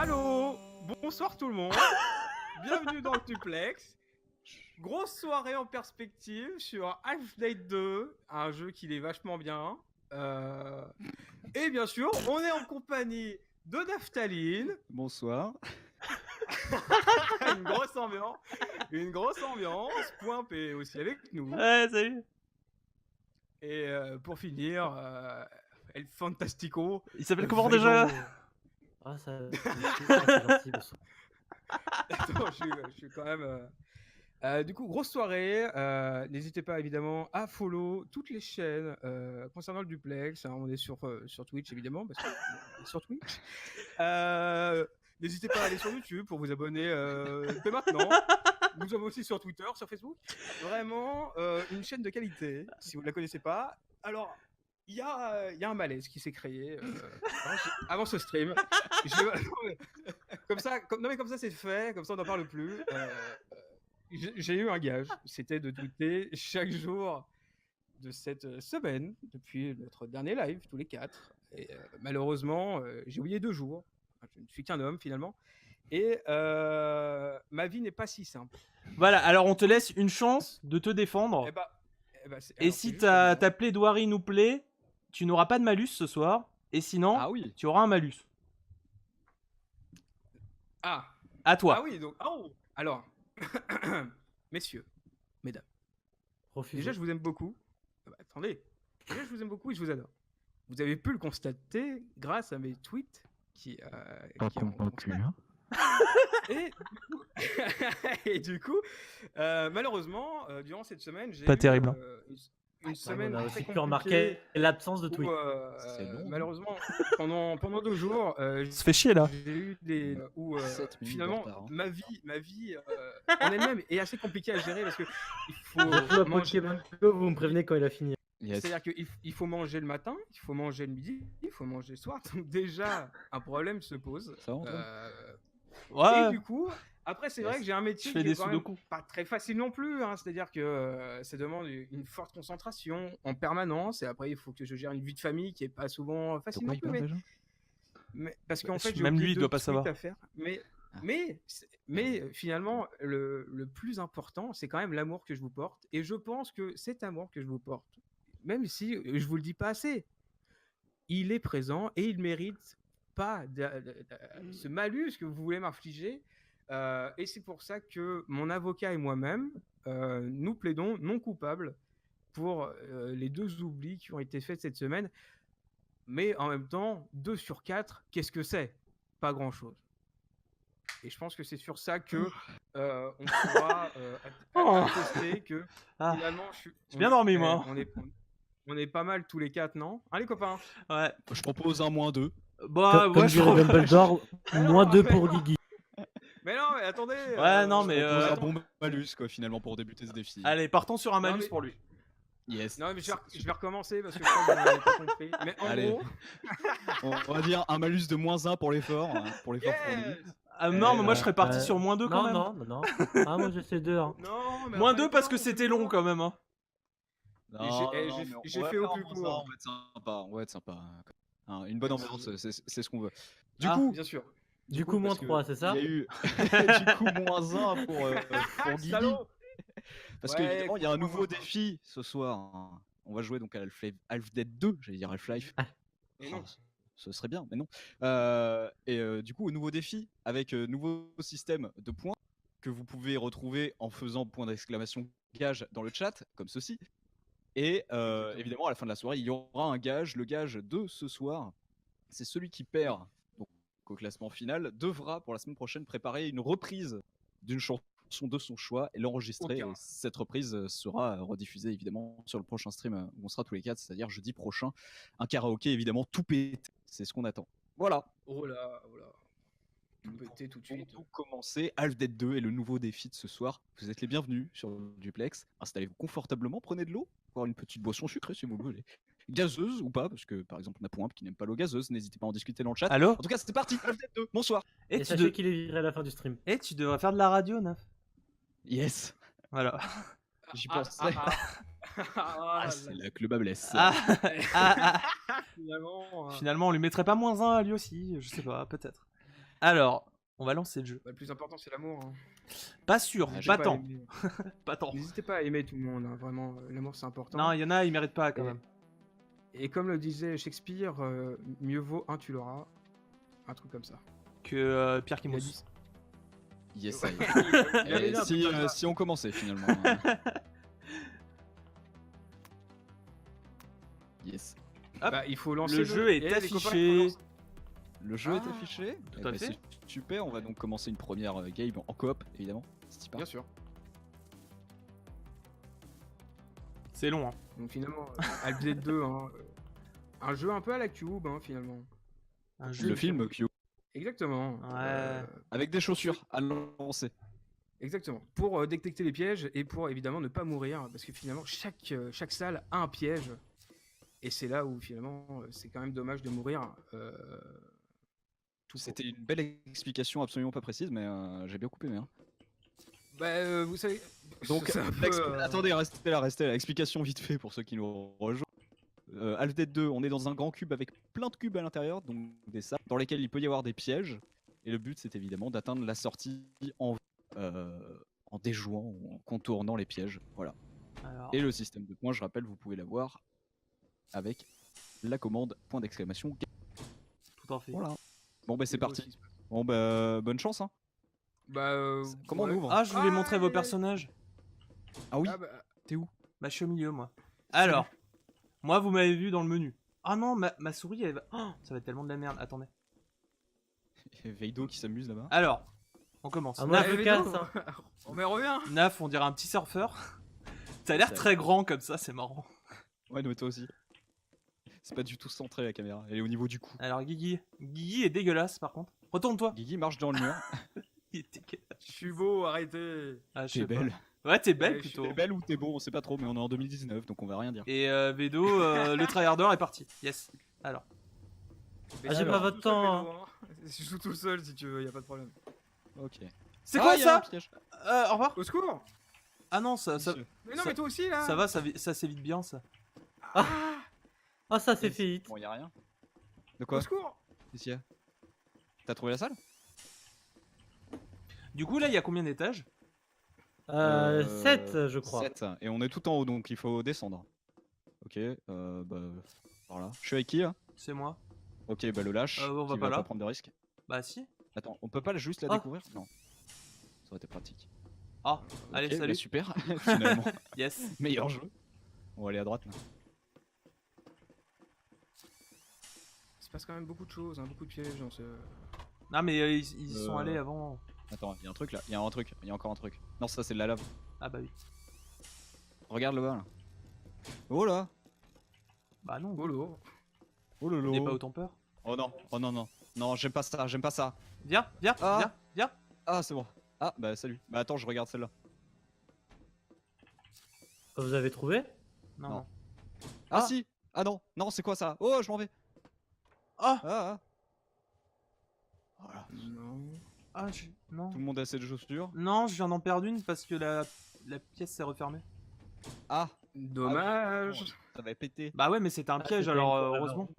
Allô, bonsoir tout le monde, bienvenue dans le Duplex. Grosse soirée en perspective sur Half-Life 2, un jeu qui est vachement bien. Et bien sûr, on est en compagnie de Naphtaline. Bonsoir. Une grosse ambiance. Point P aussi avec nous. Ouais, salut. Et pour finir, El Fantastico. Il s'appelle comment déjà? Ah, ça. C'est gentil, bonsoir. Attends, je suis quand même. Du coup, grosse soirée. N'hésitez pas évidemment à follow toutes les chaînes concernant le duplex. Hein, on est sur Twitch évidemment, parce que sur Twitch. N'hésitez pas à aller sur YouTube pour vous abonner dès maintenant. Nous sommes aussi sur Twitter, sur Facebook. Vraiment une chaîne de qualité. Si vous ne la connaissez pas, alors il y a un malaise qui s'est créé avant ce stream. Comme ça c'est fait. Comme ça on n'en parle plus. J'ai eu un gage, c'était de tweeter chaque jour de cette semaine, depuis notre dernier live, tous les 4. Et malheureusement, j'ai oublié 2 jours. Je ne suis qu'un homme finalement. Et ma vie n'est pas si simple. Voilà, alors on te laisse une chance de te défendre. Et si ta plaidoirie nous plaît, tu n'auras pas de malus ce soir. Et sinon, tu auras un malus. Ah. À toi. Ah oui, donc. Oh. Alors. Messieurs, mesdames, déjà je vous aime beaucoup. Attendez, déjà je vous aime beaucoup et je vous adore. Vous avez pu le constater grâce à mes tweets qui et du coup, malheureusement, durant cette semaine, j'ai pas terrible. Une semaine on a très aussi pu remarquer l'absence de où, tweets. malheureusement, pendant 2 jours, se fait chier là. J'ai eu des où finalement ma vie en elle-même est assez compliquée à gérer parce que il faut manger. Vous me prévenez quand il a fini. C'est-à-dire qu'il faut manger le matin, il faut manger le midi, il faut manger le soir. Donc déjà un problème se pose. Ouais. Et du coup. Après, c'est vrai que j'ai un métier qui est quand même pas très facile non plus. Hein. C'est-à-dire que ça demande une forte concentration en permanence. Et après, il faut que je gère une vie de famille qui est pas souvent facile non plus. Mais parce qu'en fait, j'ai même lui, il doit pas savoir. À faire. Mais finalement, le plus important, c'est quand même l'amour que je vous porte. Et je pense que cet amour que je vous porte, même si je vous le dis pas assez, il est présent et il mérite pas ce malus que vous voulez m'infliger. Et c'est pour ça que mon avocat et moi-même, nous plaidons non coupables pour les 2 oublis qui ont été faits cette semaine. Mais en même temps, 2 sur 4, qu'est-ce que c'est? Pas grand-chose. Et je pense que c'est sur ça que on pourra attester que finalement... J'ai bien dormi, moi. On est pas mal tous les 4, non? Allez, copains. Ouais. Je propose un -2. Bah, comme dirait Dumbledore, -2 pour Guigui. Mais non, mais attendez. Ouais, non, mais un bon malus quoi finalement pour débuter ce défi. Allez, partons sur un malus pour lui. Yes. Non, mais je vais recommencer parce que je crois que vous n'avez pas compris. Mais en gros, on va dire un malus de -1 pour l'effort, pour lui. Non, mais moi je serais parti sur -2 quand même. Non. Ah, moi j'ai fait 2. Hein. Non, mais -2 parce que c'était long quand même. Hein. J'ai fait au plus court. On va être sympa. Une bonne ambiance, c'est ce qu'on veut. Du coup, bien sûr. Du coup, -3, c'est ça? Il y a eu du coup -1 pour Guigui. Parce qu'évidemment, il y a un nouveau défi ce soir. On va jouer donc à Half-Life 2, j'allais dire Half-Life. Ce serait bien, mais non. Du coup, au nouveau défi avec nouveau système de points que vous pouvez retrouver en faisant point d'exclamation gage dans le chat, comme ceci. Et évidemment, à la fin de la soirée, il y aura un gage. Le gage de ce soir, c'est celui qui perd donc, au classement final, devra pour la semaine prochaine préparer une reprise d'une chanson de son choix et l'enregistrer. Et cette reprise sera rediffusée évidemment sur le prochain stream où on sera tous les 4, c'est-à-dire jeudi prochain. Un karaoké évidemment tout pété, c'est ce qu'on attend. Voilà. Oh là. Tout pété tout de suite. Pour commencer, Half-Life 2 est le nouveau défi de ce soir. Vous êtes les bienvenus sur le duplex. Installez-vous confortablement, prenez de l'eau, voire une petite boisson sucrée si vous voulez. Gazeuse ou pas, parce que par exemple on a Point qui n'aime pas l'eau gazeuse, n'hésitez pas à en discuter dans le chat. Allô? En tout cas, c'est parti, Half-Life 2, bonsoir. Et sachez qu'il est viré à la fin du stream. Et tu devrais faire de la radio, Naf. Yes. Voilà. J'y pensais. C'est là que le bas blesse. Finalement, Finalement, on lui mettrait pas -1 à lui aussi, je sais pas, peut-être. Alors, on va lancer le jeu. Bah, le plus important, c'est l'amour. Hein. Pas sûr, N'hésitez pas à tant. aimer- Pas tant. N'hésitez pas à aimer tout le monde. Hein. Vraiment, l'amour, c'est important. Non, il y en a, ils méritent pas quand Et- même. Et comme le disait Shakespeare, mieux vaut un tu l'auras. Un truc comme ça. Que Pierre Il a Kimous. dit- Yes, ça y Il est. avait Et dit un si, truc comme ça. si on commençait finalement. Hein. Yes. Hop, Bah, il faut lancer le jeu est Et les copains, il faut affiché. lancer- Le jeu Ah, est affiché. tout Eh à ben, fait. c'est super, on va donc commencer une première game en coop, évidemment. C'est pas. Bien sûr. C'est long, hein. Donc finalement, Half-Life 2, hein, un jeu un peu à la Cube, hein, finalement. Un jeu. Le film Q. Exactement. Ouais. Avec des chaussures à lancer. Exactement. Pour détecter les pièges et pour évidemment ne pas mourir, parce que finalement chaque salle a un piège. Et c'est là où finalement c'est quand même dommage de mourir. Tout C'était une belle explication absolument pas précise, mais j'ai bien coupé. Hein. Bah, vous savez. Donc, c'est un peu, attendez, restez là. Explication vite fait pour ceux qui nous rejoignent. Half-Life 2, on est dans un grand cube avec plein de cubes à l'intérieur, donc des salles dans lesquelles il peut y avoir des pièges. Et le but, c'est évidemment d'atteindre la sortie en déjouant ou en contournant les pièges. Voilà. Alors, Et le système de points, je rappelle, vous pouvez l'avoir avec la commande point d'exclamation. tout en fait. Voilà. Bon, bah c'est c'est parti. aussi. Bon, bah bonne chance. Hein. Bah, Comment on ouais. ouvre Ah, je voulais Ah, montrer vos aïe, aïe. personnages. Ah oui, Ah, bah, t'es où? Bah, je suis au milieu, moi. Alors, moi, vous m'avez vu dans le menu. Ah non, ma souris, elle va... Oh, ça va être tellement de la merde. Attendez. Veido qui s'amuse là-bas. Alors, on commence. Ah, moi, Naf, je mais casse. non. Hein. Oh, mais reviens. Naf, on dirait un petit surfeur. T'as l'air Ça- très grand comme ça, c'est marrant. Ouais, mais toi aussi. C'est pas du tout centré la caméra, elle est au niveau du cou. Alors, Guigui. Guigui est dégueulasse, par contre. Retourne-toi. Guigui marche dans le mur. Il est dégueulasse. Je suis beau, arrêtez. Ah, je T'es sais pas. belle. Ouais, t'es belle Ouais, je suis plutôt. T'es belle ou t'es beau, on sait pas trop, mais on est en 2019 donc on va rien dire. Et Vedo, le tryharder est parti. Yes. Alors. Mais Ah, je j'ai joue pas tout votre seul, temps, Vélo, hein. Je joue tout seul si tu veux, y a pas de problème. Ok. C'est quoi Ah, y a un ça piège. Au revoir. Au secours. Ah non, ça Mais non, Ça- mais toi aussi là. va, ça s'évite bien, ça. Ah, ça c'est fait hit. Bon, y a rien. De Au quoi? secours. Qu'est-ce qu'il y a? T'as trouvé la salle? Du coup, là, il y a combien d'étages? 7, je crois. 7. Et on est tout en haut donc il faut descendre. Ok, bah. Par là. Je suis avec qui là? C'est moi. Ok, bah le lâche. On va qui pas là. prendre de risques. Bah si. Attends, on peut pas juste la Ah. découvrir? Non. Ça aurait été pratique. Ah, allez, Ok, bah salut. super, finalement. Yes. Meilleur jeu. On va aller à droite là. Il se passe quand même beaucoup de choses, hein, beaucoup de pièges dans ce. Non, mais ils y sont allés avant. Attends, il y a un truc là. Il y a un truc. Il y a encore un truc. Non, ça c'est de la lave. Ah bah oui. Regarde le bas là. Oh là. Bah non, Oh lourd. Oh lolo. n'aie pas autant peur. Oh non. Oh non non. Non, j'aime pas ça. J'aime pas ça. Viens, viens, Ah. viens, viens. Ah, c'est bon. Ah, bah salut. Bah attends, je regarde celle-là. Vous avez trouvé? Non, Non. non. Ah, Ah. si. Ah non. Non, c'est quoi ça? Oh, je m'en vais. Ah, Ah, ah. Voilà. Non. ah, non. Tout le monde a ses chaussures. Non, je viens d'en perdre une parce que la pièce s'est refermée. Ah. Dommage. Ça va péter. Bah ouais, mais c'était un Ah, piège c'était alors, une fois, heureusement.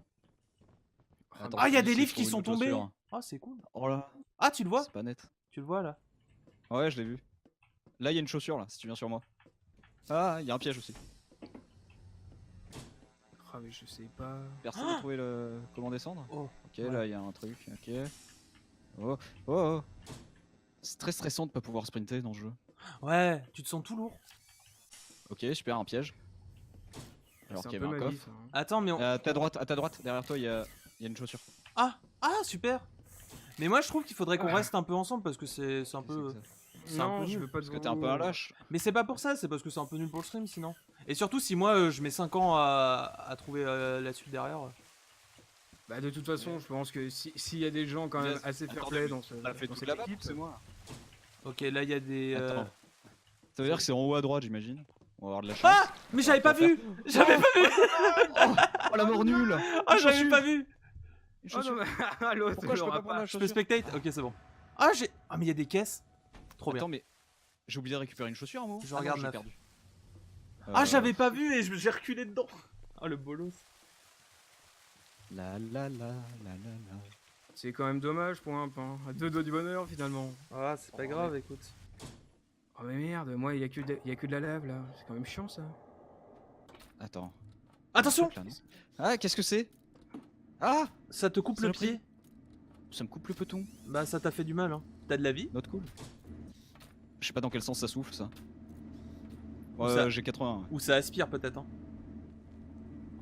Attends, Ah, il y a je des sais livres qui trouver sont une tombés. chaussure. Ah, c'est cool. Oh là. Ah, tu le vois? C'est pas net. Tu le vois là? Ouais, je l'ai vu. Là, il y a une chaussure là, si tu viens sur moi. Ah, il y a un piège aussi. Ah, mais je sais pas. Personne n'a trouvé le comment descendre? Oh. Ok, Ouais. là il y a un truc. Ok. Oh, oh, oh. C'est très stressant de pas pouvoir sprinter dans ce jeu. Ouais, tu te sens tout lourd. Ok, super, un piège. Alors C'est qu'il y un avait peu un ma vie, coffre. ça, hein. Attends, mais À ta droite, derrière toi, il y a une chaussure. Ah, super. Mais moi, je trouve qu'il faudrait qu'on Ah. reste un peu ensemble parce que c'est un peu. C'est un Non, peu je nul. veux pas de Parce que t'es un peu un lâche. Mais c'est pas pour ça, c'est parce que c'est un peu nul pour le stream sinon. Et surtout, si moi je mets 5 ans à trouver la suite derrière. Bah, de toute façon, je pense que s'il y a des gens quand même Yes. assez fair Attendez, play dans ce. On a fait dans tout cette là-bas, équipe, c'est moi. Ok, là il y a des. Attends. Ça veut dire que c'est en haut à droite, j'imagine. On va avoir de la chance. Ah, mais j'avais pas vu. J'avais pas vu. Oh la mort nulle. Ah, j'avais chaussure. pas vu. Une Oh chaussure. non, mais l'autre, Pourquoi il je peux l'aura pas prendre la Je peux chaussure? spectate. Ok, c'est bon. Ah, mais il y a des caisses. Trop bien. Attends, mais j'ai oublié de récupérer une chaussure, moi. Je regarde j'ai neuf. perdu. Ah, j'avais pas vu et j'ai reculé dedans. Ah, le bolos. La la la la la la. C'est quand même dommage pour un pain. À 2 doigts du bonheur finalement. Ah, c'est pas grave, écoute. Oh mais merde, moi il y a que de la lave là. C'est quand même chiant ça. Attends. Attention! Ah, qu'est-ce que c'est? Ah! Ça te coupe le pied. Ça me coupe le peton. Bah, ça t'a fait du mal, hein. T'as de la vie? Not cool. Je sais pas dans quel sens ça souffle ça. Ça- J'ai 80. Ou ça aspire peut-être, hein.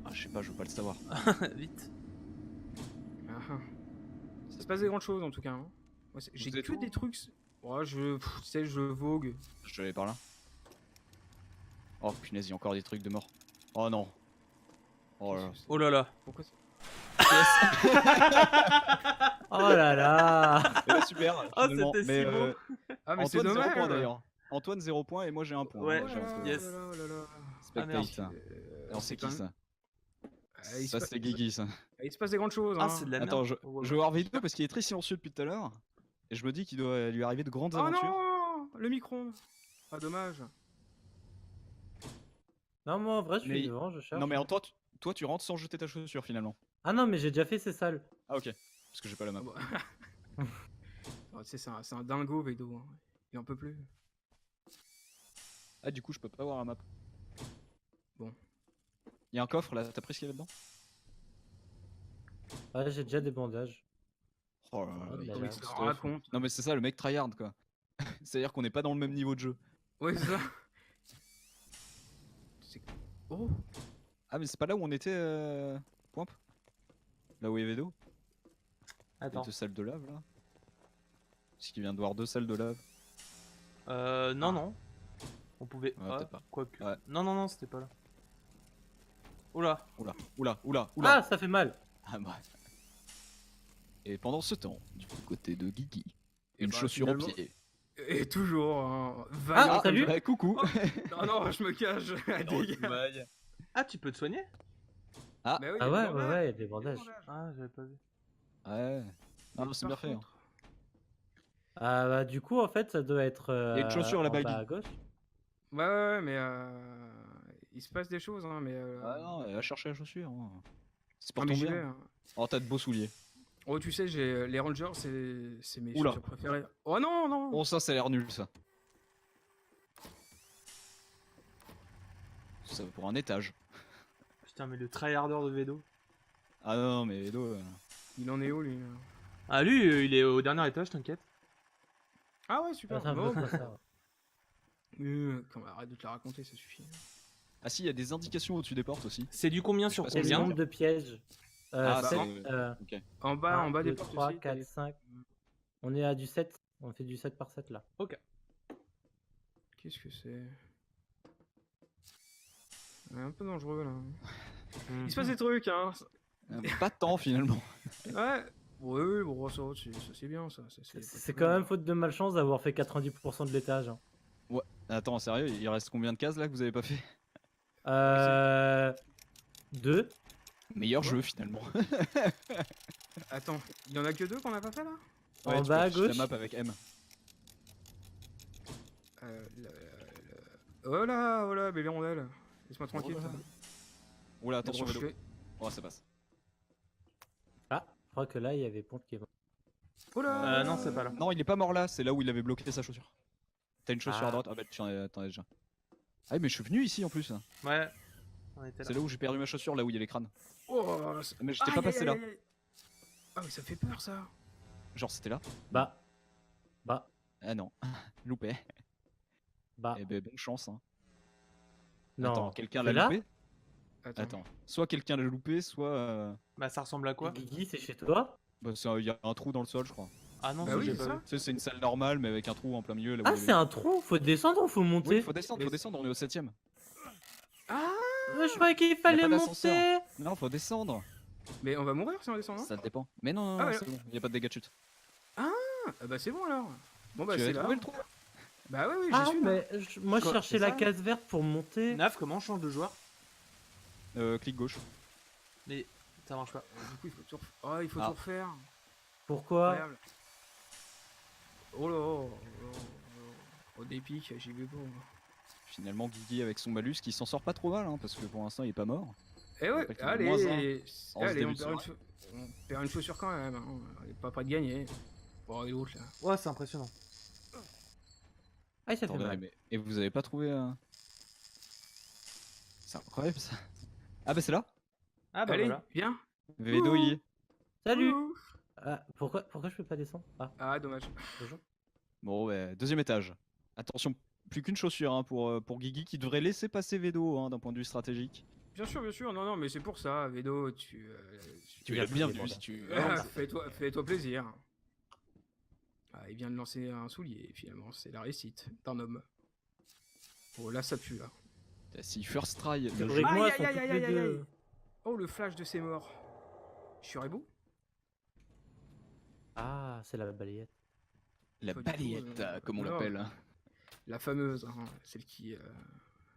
Ah, je sais pas, je veux pas le savoir. Vite. Ah. Ça se passe des grandes choses en tout cas. Hein. J'ai Vous êtes que où des trucs. Ouais, tu sais, je vogue. Je te l'avais par là. Oh punaise, il y a encore des trucs de mort. Oh non. Oh là là. Oh là là. Pourquoi ça Oh là là. Eh ben, super. Oh, finalement. c'était si beau. Ah, mais c'est Antoine 0 dommage. points d'ailleurs. Antoine 0 points et moi j'ai 1 point. Ouais, Oh là là, yes. oh là là, oh là là. Spectate. Ah, merde. Alors c'est quand qui même- ça? Il se Ça passe- c'est Guigui ça. Il se passe des grandes choses. Ah, hein. c'est de la merde. Attends, je Oh, vais voir vidéo parce qu'il est très silencieux depuis tout à l'heure. Et je me dis qu'il doit lui arriver de grandes Oh aventures. non, le micro. Ah dommage. Non, moi en vrai, je suis Mais- devant, je cherche. Non mais toi tu rentres sans jeter ta chaussure finalement. Ah non, mais j'ai déjà fait ces salles. Ah ok. Parce que j'ai pas la map. Ah bah. Ah, tu sais, c'est un dingo Vedo. Hein. Il en peut plus. Ah du coup je peux pas voir la map. Bon. Il y a un coffre là, t'as pris ce qu'il y a là-dedans? Ouais, j'ai déjà des bandages. Oh là là, Oh, il bah est là. Il se stuff. raconte. Non mais c'est ça le mec tryhard quoi. C'est-à-dire qu'on n'est pas dans le même niveau de jeu. Ouais, c'est ça. Oh. Ah mais c'est pas là où on était Point. Là où il y avait d'eau. Il y a Attends. 2 salles de lave là. Parce qu'il vient de voir 2 salles de lave. Non, non. On pouvait. Ouais, Ah, peut-être pas. quoique. Ouais. Non, non, non, c'était pas là. Oula. Oula. Ah, ça fait mal. Ah bah. Et pendant ce temps, du côté de Guigui, Et une bah, chaussure finalement- au pied. Et toujours. Hein, Ah, vaillant salut. comme- Ouais, coucou. Non, non, je me cache. Dégage. Ah, tu peux te soigner? Bah oui, Ah il y a ouais, des ouais, bandages. ouais, il y a des bandages. Ah, j'avais pas vu. Ouais. Non, mais c'est bien Par fait. Hein. contre- Ah bah du coup, en fait, ça doit être Il y a une chaussure en là-bas, bas Guy. à gauche. Ouais, mais il se passe des choses, hein, mais. Ah non, elle va chercher la chaussure. Hein. C'est pour mais ton j'y vais. bien. Hein. Oh, t'as de beaux souliers. Oh, tu sais, j'ai les Rangers, c'est mes Oula. chaussures préférées. Oh non, non. Oh, ça a l'air nul ça. Ça va pour un étage. Putain, mais le tryharder de Vedo. Ah non, mais Edo. Il en est où lui là Ah, lui, il est au dernier étage, t'inquiète. Ah ouais, super. C'est un Bon, peu comme ça. arrête de te la raconter, ça suffit. Ah si, il y a des indications au-dessus des portes aussi. C'est du combien sur sais pas C'est le combien? nombre de pièges. Ah, sept, c'est- Ok. En bas des portes 3, aussi, t'as 4, les- 5. On est à du 7. On fait du 7 par 7 là. Qu'est-ce que c'est Un peu dangereux là. Il se passe des trucs, hein. Pas tant finalement. Ouais. Oui, bon, ça c'est bien ça. C'est quand même faute de malchance d'avoir fait 90% de l'étage. Hein. Attends, sérieux, il reste combien de cases là que vous avez pas fait? 2. Meilleur jeu finalement. Attends, il y en a que 2 qu'on a pas fait là Ouais, En tu bas peux à afficher gauche. la map avec M. Oh là, bébé rondelle. Laisse-moi tranquille. Oh là. ça. Oula, attention, Bon, je vélo. fais- Oh, ça passe. Ah, je crois que là il y avait Ponte qui est mort. Oh là Non, c'est pas là. Non, il est pas mort là, c'est là où il avait bloqué sa chaussure. T'as une chaussure Ah. à droite. Ah bah, tu en as déjà. Ah, mais je suis venu ici en plus. Ouais. On était là. C'est là où j'ai perdu ma chaussure, là où il y a les crânes. Oh, Mais j'étais aïe, pas passé aïe, là. aïe, aïe. Ah, mais ça fait peur ça. Genre, c'était là. Bah. Ah non, loupé. Bah. Eh ben, bonne chance. Hein. Non. Attends, quelqu'un C'est l'a là loupé? Attends. Soit quelqu'un l'a loupé, soit. Bah, ça ressemble à quoi? Guigui, c'est chez toi? Bah, il y a un trou dans le sol, je crois. Ah non, Bah ça, oui, j'ai c'est pas ça. vu. Tu sais, c'est une salle normale, mais avec un trou en plein milieu. Là où Ah, il y avait- c'est un trou. Faut descendre ou faut monter? Oui, faut descendre, on est au 7ème. Ah, Je croyais qu'il fallait pas monter. d'ascenseur. Non, faut descendre. mais on va mourir si on descend, non Ça dépend. Mais non, Ah ouais. c'est bon, il y a pas de dégâts de chute. Ah, bah c'est bon alors. Bon bah Tu c'est avais là. trouvé le trou? Bah oui, Ah, j'y suis là. mais moi je Quoi, cherchais c'est la ça case verte pour monter. Naf, comment on change de joueur? Clic gauche. Mais ça marche pas. Du coup, il faut tout Ah. refaire. Pourquoi? Incroyable. Oh là, oh des pics, j'y vais pas. Finalement, Guigui avec son malus qui s'en sort pas trop mal, hein, parce que pour l'instant il est pas mort. Eh ouais, Après, tu mets moins un allez, en ce allez, début on de perd, soirée. on perd une chaussure quand même. Hein. On est pas prêt de gagner. Bon, et l'autre là. Ouais, c'est impressionnant. Ah, ça fait Attendez, mal. mais... Et vous avez pas trouvé C'est incroyable ça. Ah bah c'est là. Ah bah Allez, voilà. viens. Védo y est. Salut. Ouh. Ah, pourquoi je peux pas descendre? Ah, Ah, dommage. bonjour. Bon, ouais, deuxième étage. Attention, plus qu'une chaussure hein, pour Guigui qui devrait laisser passer Védo hein, d'un point de vue stratégique. Bien sûr. Non, non, mais c'est pour ça, Vedo, Tu es le bienvenu si tu veux. fais-toi plaisir. Ah, il vient de lancer un soulier, finalement. C'est la réussite d'un homme. Oh, là, ça pue, là. Si first try. le C'est jeu- vrai que moi, Aïe, sont aïe, toutes aïe, les aïe, deux. aïe. Oh, le flash de ses morts. Shuribu? Ah, c'est la balayette. La Pas du tout, balayette, comme on non. l'appelle. La fameuse, hein, celle qui...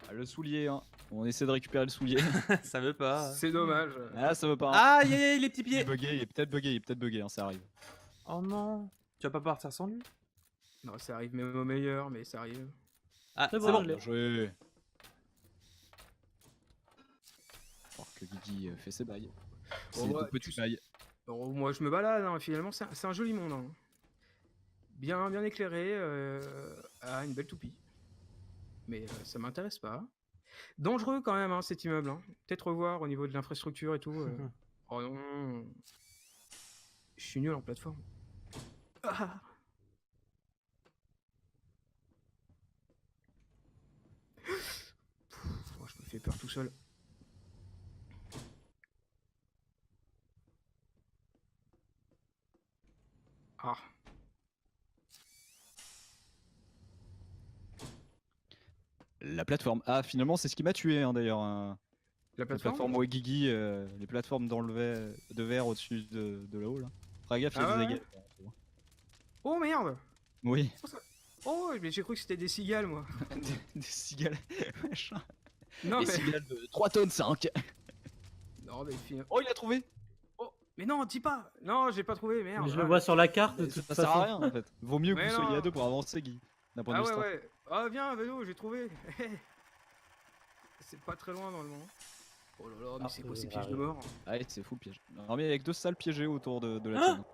Ah, le soulier, hein. On essaie de récupérer le soulier. Ça veut pas. C'est dommage. Ah, ça veut pas. Hein. Aïe, aïe, aïe, les petits Il est pieds. bugué, il est peut-être bugué, hein, ça arrive. Oh non. Tu vas pas partir sans lui? Non, ça arrive même au meilleur, mais ça arrive. Ah, C'est c'est bon, bon. je l'ai. Bien joué. Alors que Guigui fait ses bails. C'est ouais, deux petits tu- bails. Alors, moi, je me balade, hein, finalement, c'est un joli monde. Hein. Bien éclairé, une belle toupie. Mais ça m'intéresse pas. Dangereux quand même, hein, cet immeuble. Hein. Peut-être revoir au niveau de l'infrastructure et tout. Oh non. Je suis nul en plateforme. Ah. Oh, je me fais peur tout seul. Ah. La plateforme. Ah, finalement, c'est ce qui m'a tué hein, d'ailleurs. La La plateforme, plateforme Guigui, les plateformes dans le de verre au-dessus de là-haut. Là. Fais gaffe, il y a Ah des ouais. aiguilles. Oh merde. Oui. Oh, mais j'ai cru que c'était des cigales, moi. Des cigales. Machin. Non, Des mais... cigales de 3 tonnes 5. Non, mais Oh, il a trouvé. Oh, mais non, dis pas. Non, j'ai pas trouvé, merde. Mais je le vois sur la carte de Ça toute sert à façon. rien en fait. Vaut mieux que Mais vous soyez non. à deux pour avancer, Guy. D'un point de Ah vue ouais, strat. ouais. Ah, viens, vélo, j'ai trouvé. C'est pas très loin, normalement. Oh là là, mais Ah, c'est quoi c'est ces pièges de grave. mort? Ah ouais, c'est fou le piège. Non, mais avec 2 salles piégées autour de la scène.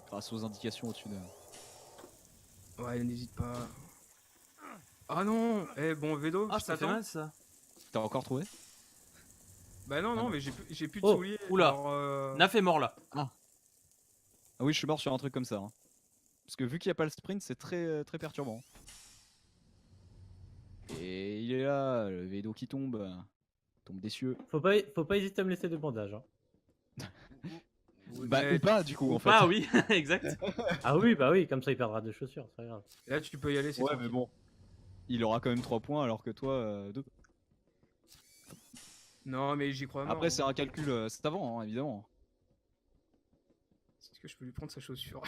Grâce aux indications au-dessus de. Ouais, n'hésite pas. Ah non. Eh, bon, Védo, Ah, je ça fait t'attends. mal ça. T'as encore trouvé? Bah non, Ah non, non. mais j'ai plus de Oh, souliers. oula. Alors, Naf est mort là. Ah oui, je suis mort sur un truc comme ça. Hein. Parce que vu qu'il n'y a pas le sprint, c'est très, très perturbant. Et il est là, le Védo qui tombe des cieux. Faut pas hésiter à me laisser des bandages. Hein. Bah, mais ou pas du coup en fait. Ah oui, exact. Ah oui, bah oui, comme ça il perdra des chaussures, c'est pas grave. là, tu peux y aller, c'est Ouais, tranquille. mais bon. Il aura quand même 3 points alors que toi 2. Non, mais j'y crois. Après, c'est un calcul savant, hein, évidemment. Est-ce que je peux lui prendre sa chaussure?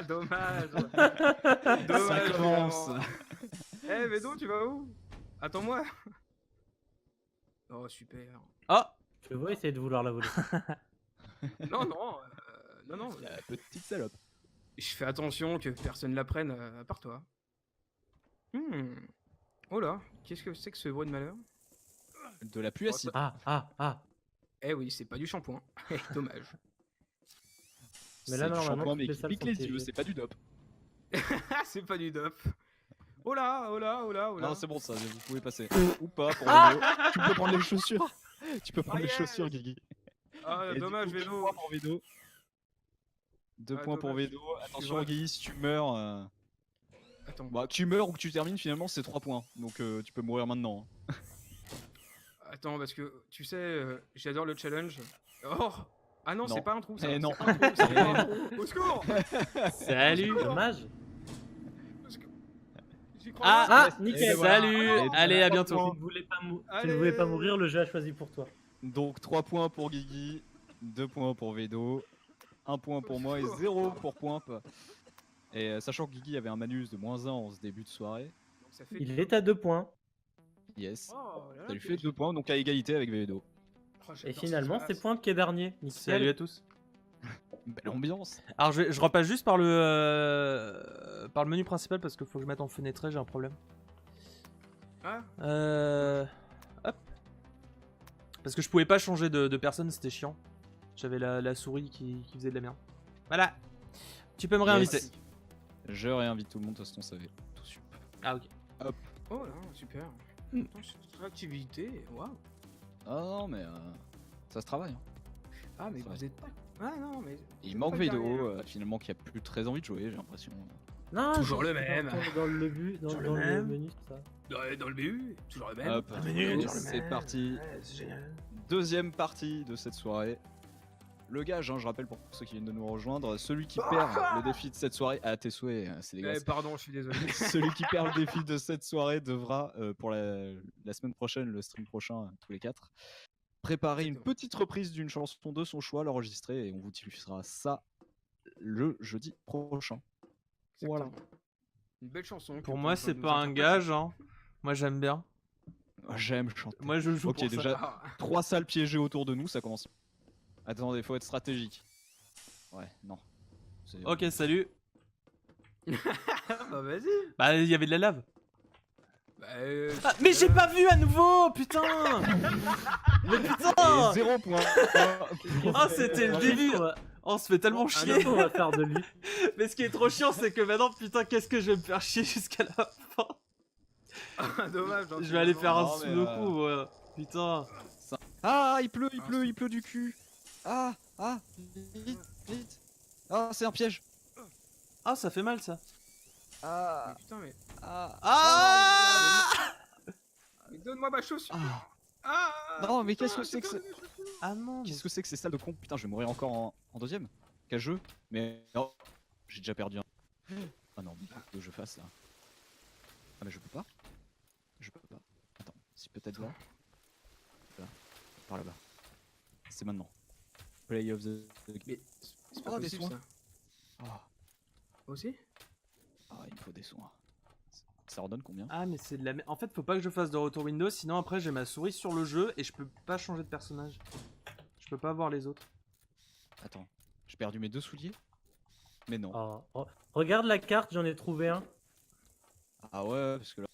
Dommage. Ça Dommage. commence. vraiment. Eh, Védo, tu vas où? Attends-moi. Oh, super. Ah, Je vois essayer de vouloir la voler. Non, non. La petite salope. Je fais attention que personne la prenne à part toi. Oh là, qu'est-ce que c'est que ce bruit de malheur? De la pluie acide. Ah. Eh oui, c'est pas du shampoing. Dommage. Mais là, C'est du normalement, shampoing, toutes mais les qui salles pique sont les yeux, piégées. c'est pas du dope. C'est pas du dope. Oh là. Non, c'est bon ça, vous pouvez passer. Ou pas pour Védo. Tu peux prendre les chaussures. Tu peux prendre Ah, les yes. chaussures, Guigui. Ah, Et du dommage, coup, 2 Védo. points pour Védo. 2 Ah, points pour dommage. Védo. Je suis Attention, vrai. Guigui, si tu meurs. Attends. Bah, que tu meurs ou que tu termines, finalement, c'est 3 points. Donc, tu peux mourir maintenant. Hein. Attends, parce que tu sais, j'adore le challenge. Oh. Ah non, Non. c'est pas un trou. Ça. Eh non. C'est pas un trou, c'est pas un trou. Au secours. salut. Dommage. Au secours. J'y crois Ah, pas. Ah, nickel. voilà. Salut. Et Allez, à trois bientôt. points. Tu ne Allez. voulais pas mourir, le jeu a choisi pour toi. Donc, 3 points pour Guigui, 2 points pour Védo, 1 point pour moi et 0 pour Poimp. Et sachant que Guigui avait un malus de -1 en ce début de soirée, Donc, ça fait... Il est à 2 points. yes, Oh, là, ça lui fait 2 points, donc à égalité avec Védo. Oh, Et j'adore finalement, ce qui c'est se passe. Pointe qui est dernier. Nickel. Salut à tous. Belle ambiance. Alors je repasse juste par le menu principal parce qu'il faut que je mette en fenêtré, j'ai un problème. Ah, Hop. Parce que je pouvais pas changer de personne, c'était chiant. J'avais la souris qui faisait de la merde. Voilà. Tu peux me réinviter. Je réinvite tout le monde, de toute façon, ça va tout sup. Ah, ok. Hop. Oh là, super. Attends, cette activité, waouh. Ah non, mais ça se travaille. Hein. Ah, mais vous êtes pas. Ah non, mais. Il manque Vedo, finalement, qui a plus très envie de jouer, j'ai l'impression. Non, toujours le même. Dans le menu, dans le menu, ça. Dans le BU, toujours le même. Hop, c'est parti. Ouais, c'est génial. Deuxième partie de cette soirée. Le gage, hein, je rappelle pour ceux qui viennent de nous rejoindre, celui qui perd le défi de cette soirée, à tes souhaits, c'est dégueulasse. Pardon, je suis désolé. Celui qui perd le défi de cette soirée devra, pour la semaine prochaine, le stream prochain, tous les 4, préparer une petite reprise d'une chanson de son choix, l'enregistrer, et on vous diffusera ça le jeudi prochain. Voilà. Une belle chanson. Pour moi, c'est pas un gage, hein. Moi, j'aime bien. J'aime chanter. Moi, je joue Ok, pour déjà, ça. 3 salles piégées autour de nous, ça commence. Attendez, faut être stratégique. Ouais, non. Ok, salut. Bah vas-y. Bah, il y avait de la lave. Bah, Ah, mais j'ai pas vu à nouveau, putain. Mais putain. 0 point. Oh, c'était le début. Oh, on se fait tellement chier. On va faire de lui. Mais ce qui est trop chiant, c'est que maintenant, putain, qu'est-ce que je vais me faire chier jusqu'à la fin. Dommage. Je vais aller faire un Non, mais, sudoku, voilà. Putain. Ah, il pleut du cul. Ah, vite. Ah, c'est un piège. Ah, ça fait mal, ça. Ah, Mais putain, mais. Mais donne-moi ma chaussure. Ah. Non, mais qu'est-ce que c'est que c'est? Ah non. Qu'est-ce que c'est que ces salles de con? Putain, je vais mourir encore en deuxième. Quel jeu? Mais non, j'ai déjà perdu un. Ah non, mais que je fasse là. Ah, mais je peux pas. Je peux pas. Attends, si peut-être là. Là. Par là-bas. C'est maintenant. Play of the. Mais c'est pas Oh, des possible soins. ça. Ah, Aussi. il me faut des soins. Ça redonne combien? Ah, mais c'est de la merde. En fait, faut pas que je fasse de retour Windows, sinon après j'ai ma souris sur le jeu et je peux pas changer de personnage. Je peux pas voir les autres. Attends, j'ai perdu mes 2 souliers? Mais non. Regarde la carte, j'en ai trouvé un. Ah ouais, parce que là.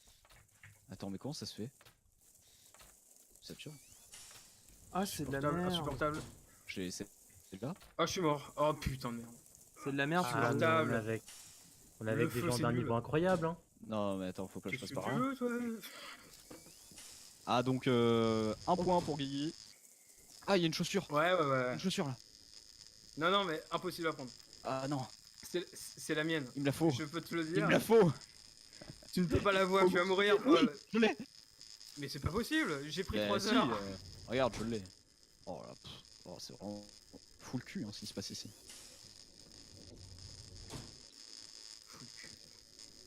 Attends, mais comment ça se fait? C'est absurde. Ah, c'est de la merde. Insupportable. C'est là? Oh, je suis mort. Oh putain de merde. C'est de la merde. Ah, ce jeu. table. On avait Le des feu, gens c'est d'un nul. niveau incroyable. Hein. Non, mais attends, faut pas que je passe Tu par là. veux, toi? Ah, donc un point pour Guigui. Ah, il y a une chaussure. Ouais. Une chaussure là. Non, mais impossible à prendre. Ah non, C'est la mienne. il me la faut. Je peux te le Il dire. me la faut. Tu ne peux pas la voir, tu vas mourir. Oui, Paul. je l'ai. Mais c'est pas possible. J'ai pris 3 Si, heures. regarde, je l'ai. Oh là, c'est vraiment full cul hein, ce qui se passe ici.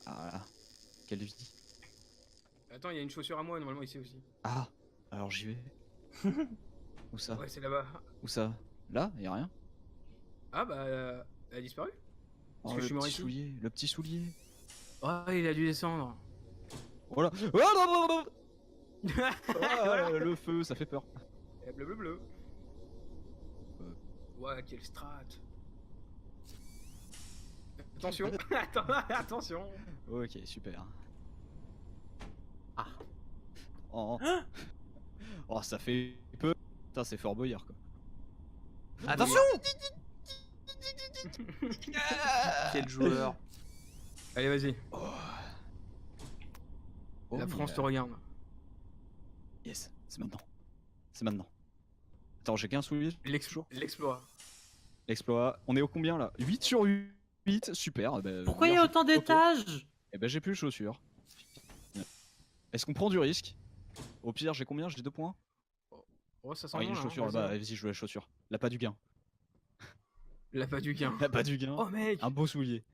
Ah là, quelle vie. Attends, il y a une chaussure à moi normalement ici aussi. Ah, alors j'y vais. Où ça? Ouais, c'est là-bas. Où ça? Là, y a rien. Ah bah, elle a disparu. Parce Oh, que je suis mort petit ici. soulier, le petit soulier. Oh, il a dû descendre. Oh là. Ah, le feu, ça fait peur. Et bleu. Ouais, quelle strat. Attention, attention. Ok, super. Ah. Oh. Oh, ça fait peu. Putain, c'est Fort Boyard quoi. Attention. Quel joueur. Allez, vas-y. Oh, La France te regarde. Yes, c'est maintenant. C'est maintenant. Attends, j'ai qu'un soulier. L'exploit. L'exploit. On est au combien là? 8 sur 8, super. Bah, Pourquoi il y a autant d'étages? Eh ben j'ai plus de chaussures. Est-ce qu'on prend du risque? Au pire, j'ai combien? J'ai 2 points. Oh, ça sent Oh, il y a bon, une chaussure là, là-bas. Vas-y, je veux la chaussure. La pas du gain. La pas du gain. La pas du gain. Oh, mec. Un beau soulier.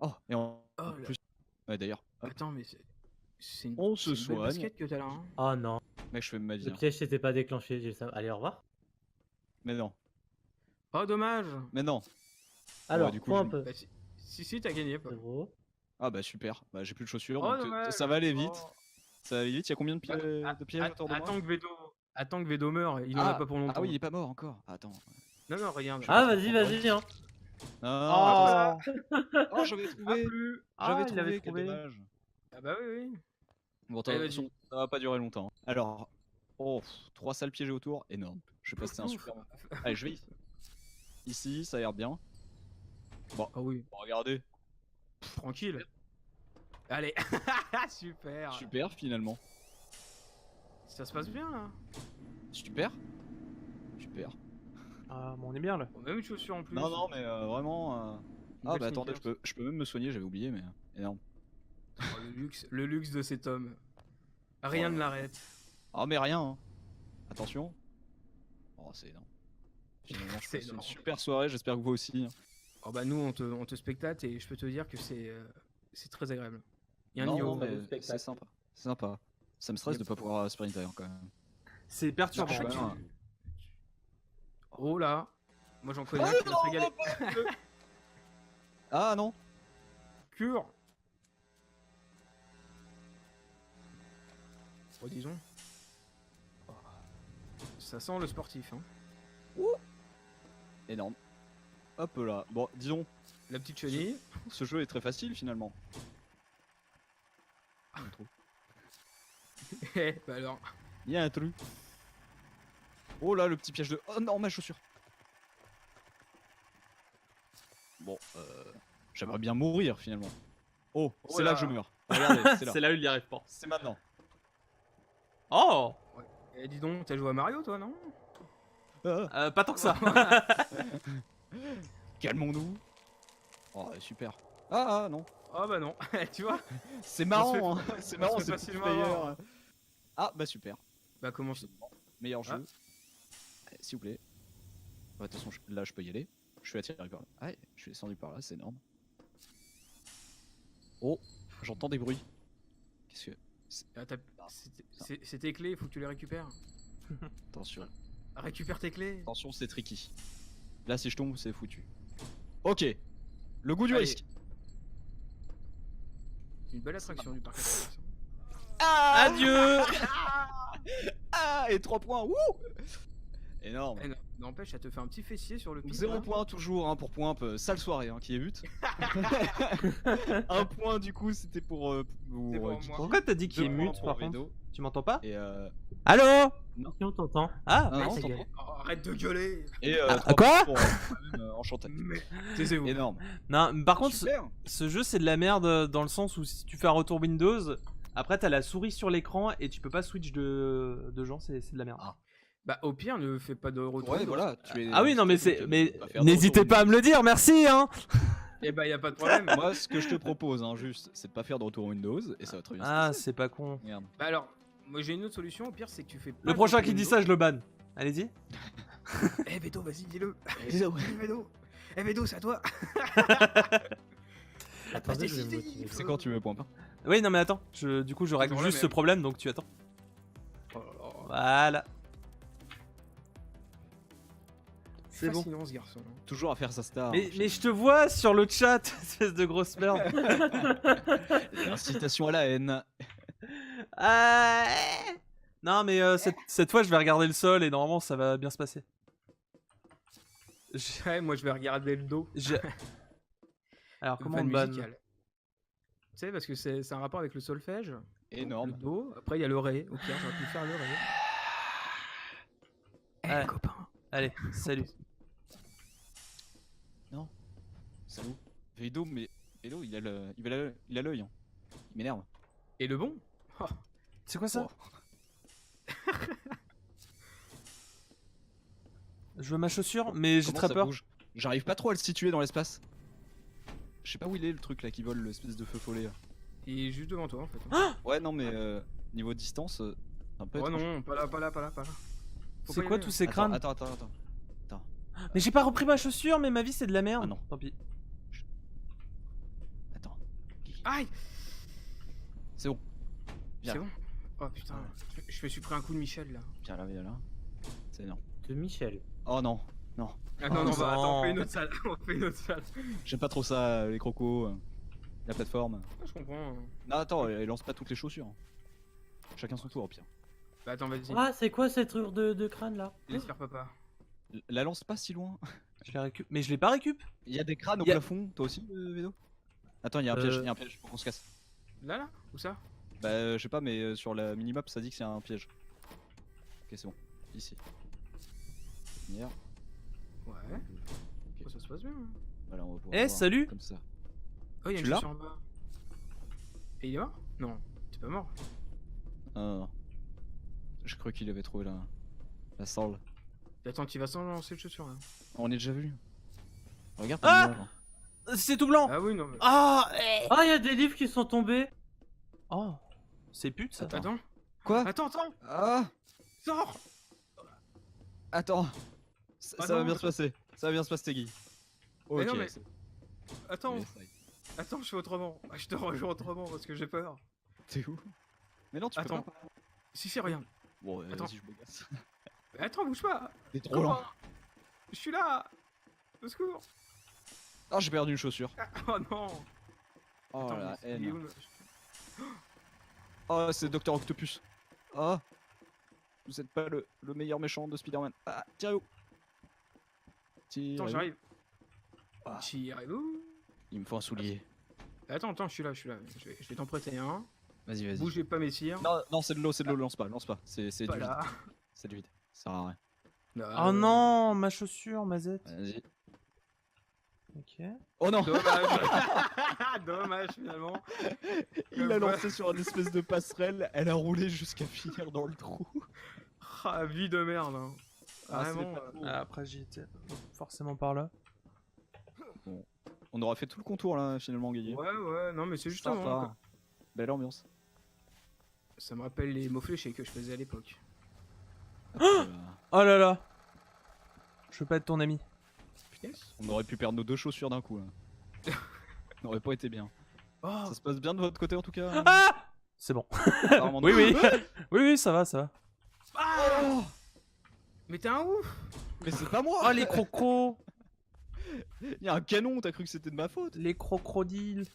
Oh, et en Oh, plus. Ouais, d'ailleurs. hop. Attends, mais c'est une, On se c'est une belle soigne. basket que t'as là. Hein. Oh non, Mec, je fais ma vie. le hein. piège s'était pas déclenché. Allez, au revoir. Mais non. Oh, dommage. Mais non. Alors, du coup, point je- un peu. Bah, si, t'as gagné. Paul. 0. Ah bah super. Bah j'ai plus de chaussures. Oh, donc, dommage. ça va aller vite. Oh. Ça va aller vite. Il y a combien de, de pièges autour de moi? Attends que Vedo meure, il en a pas pour longtemps. Ah oui, il est pas mort encore. Attends. Non, regarde. Ah, vas-y, hein. Non. Oh. Oh, j'avais trouvé. plus. J'avais il avait trouvé. Quel trouvé. dommage. Ah bah oui. Bon, Allez, attention, ça va pas durer longtemps. Alors, Oh, 3 salles piégées autour, énorme. Je sais pas si c'est un super. Allez, je vais ici. Ici, ça a l'air bien. Bon, Ah oui. bon, regardez. Tranquille. Allez, super. Super finalement. Ça se passe bien là. Super. Super. Ah, bon, on est bien là. Même une chaussure en plus. Non, non, mais vraiment. Une Ah, belle bah attendez, sneakers. je peux même me soigner, j'avais oublié, mais énorme. Oh, le luxe de cet homme. Rien Oh. ne l'arrête. Ah, mais rien. Hein. Attention. Oh, c'est énorme. Finalement, je C'est passe une énorme. super soirée, j'espère que vous aussi. Hein. Oh bah nous on te spectate et je peux te dire que c'est très agréable. Il y a un Non, niveau. non, mais spectacle. c'est sympa. C'est sympa. Ça me stresse de pas pouvoir sprinter quand même. C'est perturbant. Non, tu- ouais. Oh là. Moi j'en connais Ah, un qui va se non, régaler. Ah non. Cure. Oh disons. Oh. Ça sent le sportif hein. Énorme. Hop là. Bon, disons, La petite chenille. ce jeu est très facile finalement. Il y a un trou. Bah alors. Il y a un truc. Oh là, le petit piège de. Oh non, ma chaussure. Bon, j'aimerais bien mourir finalement. Oh, Oh c'est là là. que je meurs. Regardez, c'est là. C'est là où il y arrive pas. C'est maintenant. Oh Eh dis donc, t'as joué à Mario toi non? Pas tant que ça. Calmons-nous. Oh, super. Ah non. Oh bah non, tu vois. C'est se marrant, fait- hein. C'est on marrant, se fait c'est facilement facilement avoir. Ah bah super. Bah comment ça? Meilleur jeu. Ah. Allez, s'il vous plaît. Ouais, de toute façon, là je peux y aller. Je suis attiré par là. Ah, je suis descendu par là, c'est énorme. Oh, j'entends des bruits. Qu'est-ce que. Ah, c'est tes clés, il faut que tu les récupères. Attention. Récupère tes clés. Attention, c'est tricky. Là, si je tombe, c'est foutu. Ok. Le goût du Allez. risque. Une belle attraction du parc d'attractions. Adieu. Ah, et 3 points. Wouh. Énorme. Eh, n'empêche, ça te fait un petit fessier sur le pied. 0 points toujours hein, pour Poimp, sale soirée hein, qui est but. 1 point du coup c'était pour, C'est pour Kiki. moi. Pourquoi t'as dit qu'il est 2 points mute pour par contre? Vedo. Tu m'entends pas? Et Allô? Si on t'entend. Ah, non, c'est t'entends. gay. Oh, arrête de gueuler. Et Ah, quoi? pour Enchanté. Mais taisez-vous. Énorme. non, par contre, Super. ce jeu c'est de la merde dans le sens où si tu fais un retour Windows, après t'as la souris sur l'écran et tu peux pas switch de gens, c'est de la merde. Ah. Bah au pire, ne fais pas de retour. Ouais voilà. Tu es, Ah oui, non, mais tu c'est. peux Mais pas faire de n'hésitez retour pas à me le dire, merci, hein! Eh bah y a pas de problème. Moi ce que je te propose hein, juste c'est de pas faire de retour Windows et ça va très bien se Ah, passer. c'est pas con. Merde. Bah alors, moi j'ai une autre solution. Au pire, c'est que tu fais. pas Le de prochain retour qui dit Windows. ça, je le banne. Allez-y. Eh Vedo, vas-y, dis-le. Vedo. Eh Vedo, c'est à toi. Attendez, Vas-y, je vais me dis. motiver. C'est quand tu me Poimp. Oui, non, mais attends, du coup, je règle toujours la juste ce même. problème, donc tu attends. Oh là là. Voilà. C'est bon. Fascinant ce garçon. Toujours à faire sa star. Mais je te vois sur le chat, espèce de grosse merde. Incitation à la haine. Non, mais cette fois, je vais regarder le sol et normalement, ça va bien se passer. Ouais, moi je vais regarder le dos. Alors, comment Fan on banne? musical. Tu sais, parce que c'est un rapport avec le solfège. Énorme. Le do. Après, il y a le ré. Au pire, j'aurais pu faire le ré. Eh, Ouais. copain. Allez, salut. Salut. Vedo, mais Vedo, il a l'œil. Hein. Il m'énerve. Et le bon. Oh. C'est quoi ça? Oh. Je veux ma chaussure, mais j'ai Comment très ça peur. bouge J'arrive pas trop à le situer dans l'espace. Je sais pas où il est le truc là qui vole, l'espèce de feu follet là. Il est juste devant toi en fait. Ouais, non, mais niveau distance, un peu. Oh non, pas là. Faut C'est pas y quoi aller. tous ces crânes? Attends. Mais j'ai pas repris ma chaussure, mais ma vie c'est de la merde. Ah non. Tant pis. Attends. Aïe. C'est bon. Viens. C'est bon. Oh putain, je me suis pris un coup de Michel là. Viens là. C'est énorme. De Michel. Oh non. Ah non, Oh non, bah attends, non. on fait une autre salle. On fait une autre salle. J'aime pas trop ça, les crocos, la plateforme. Ah, je comprends. Non, attends, elle lance pas toutes les chaussures. Chacun son tour au pire. Bah attends, vas-y. Ah, c'est quoi cette rure de crâne là? Laisse faire papa. La lance pas si loin. Je l'ai récup. Mais je l'ai pas récup. Il y a des crânes au Y a- plafond, toi aussi, Vedo? Attends, il y a un piège, faut qu'on se casse. Là Où ça? Bah, je sais pas, mais sur la minimap, ça dit que c'est un piège. Ok, c'est bon. Ici. Lumière. Ouais. Oh, ça se passe bien. Hein. Voilà, on va pouvoir Eh, voir salut. comme ça. Oh, il y a Tu une l'as chaussure en bas. Et il est mort? Non, t'es pas mort. Non. Je crois qu'il avait trouvé la salle. Attends, tu vas sans lancer de chaussure là. On est déjà vu. Regarde. Ah ton C'est tout blanc. Ah oui, non. Mais... Ah Ah, il y a des livres qui sont tombés. Oh, c'est pute ça. Attends. Quoi? Attends. Ah! Sors. Attends. Ah Ça va non, bien se passer. Ça va bien se passer, Guy. Mais non, Ok. mais- Attends. Mais ça y est. Attends, je fais autrement. Ah, je te rejoins autrement parce que j'ai peur. T'es où? Mais non, tu peux Attends. pas. Si, c'est rien. Bon, Attends. vas-y, je me gasse. Mais attends, bouge pas. T'es trop lent. Je suis là. Au secours. Ah, j'ai perdu une chaussure. Oh non. Oh Attends, la mais il est où, haine. le- Oh, c'est Docteur Octopus. Ah. Vous êtes pas le meilleur méchant de Spider-Man. Ah, tiens où? Attends, j'arrive. Ah. J'y arrive où? Il me faut un soulier. Attends, je suis là. Je vais t'en prêter un. Vas-y. Bougez pas mes tirs. Non, c'est de l'eau, lance pas. C'est du vide. Voilà. C'est du vide. Ça sert à rien. Oh non, ma chaussure, ma Z. Vas-y. Ok. Oh non! Dommage. Dommage finalement. Il l'a lancé sur une espèce de passerelle, elle a roulé jusqu'à finir dans le trou. Ah, vie de merde. Hein. Ah, c'est Vraiment. pas beau. Ah, après j'y étais forcément par là. On aura fait tout le contour là finalement, Guy. Ouais, non, mais c'est justement. Sympa. Belle ambiance. Ça me rappelle les mots fléchés que je faisais à l'époque. Oh là là. Je veux pas être ton ami. Punaise. On aurait pu perdre nos deux chaussures d'un coup là. Ça n'aurait pas été bien. Oh, Ça se passe bien de votre côté en tout cas? Ah c'est bon. Apparemment, Oui, non. oui. Oui, ça va, ça va. ah mais t'es un ouf. Mais c'est pas moi! Oh, les crocos. Il y a un canon, t'as cru que c'était de ma faute? Les crocodiles.